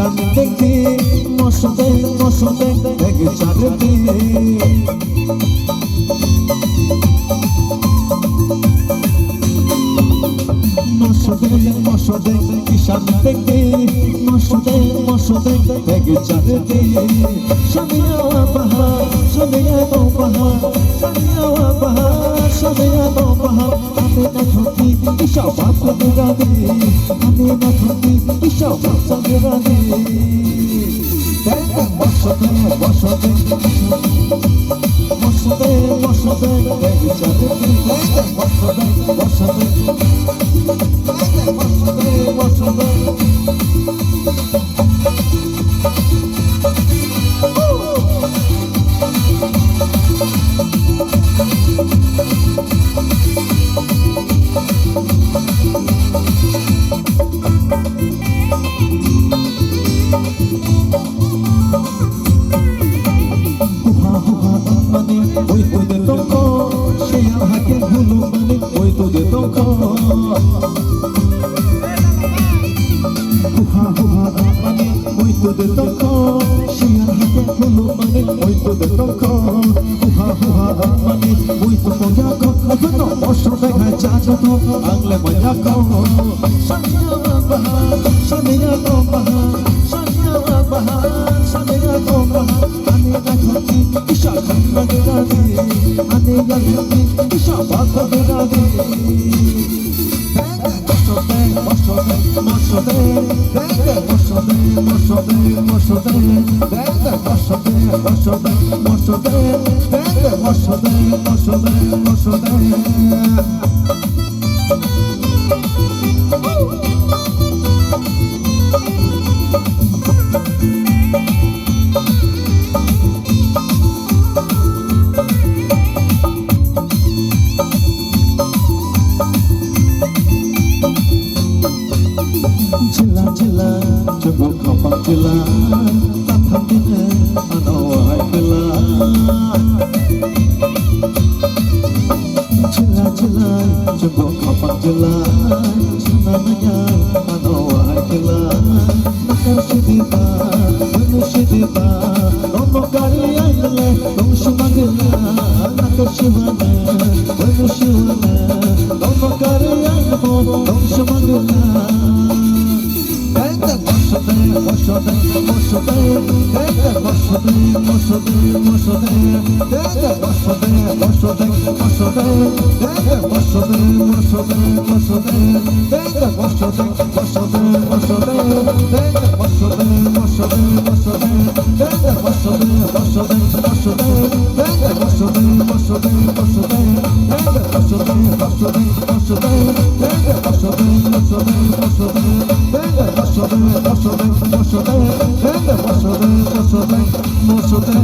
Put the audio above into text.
চাঁদ দেখে মশতে মশতে দেখে চাঁদতে মশতে মশতে চাঁদ দেখে মশতে মশতে দেখে চাঁদতে সামিয়া বাহার সামিয়া বাহার সামিয়া বাহার সামিয়া বাহার আমি না ঠকি ইশা বাপ গুরাবে আমি না ঠকি ইশা বাপ গুরাবে দেখে মশতে মশতে মশতে মশতে দেখে চাঁদতে দেখে মশতে মশতে Angle Mayako, Shania Bahar, Shania Bahar, Shania Bahar, Shania Bahar, Anila Khati, Isha Khati, Anila Khati, Isha Khati. Moshode, Moshode, Moshode, Moshode, Moshode, Moshode, Moshode, Moshode, Moshode, Moshode, Moshode, Moshode. Chilla chilla, chumbo kapang chilla, tatham dine anawai chilla. Chilla chilla, chumbo kapang chilla, sunanaya anawai chilla. Nakar sidiba, manu sidiba, nono kari aile, nong shumagila. Nakar shivane, manu shivane, nono kari aile, nong shumagila. Moshode, Moshode, Moshode, Moshode, Moshode, Moshode, Moshode, Moshode, Moshode, Moshode, Moshode, Moshode, Moshode, Moshode,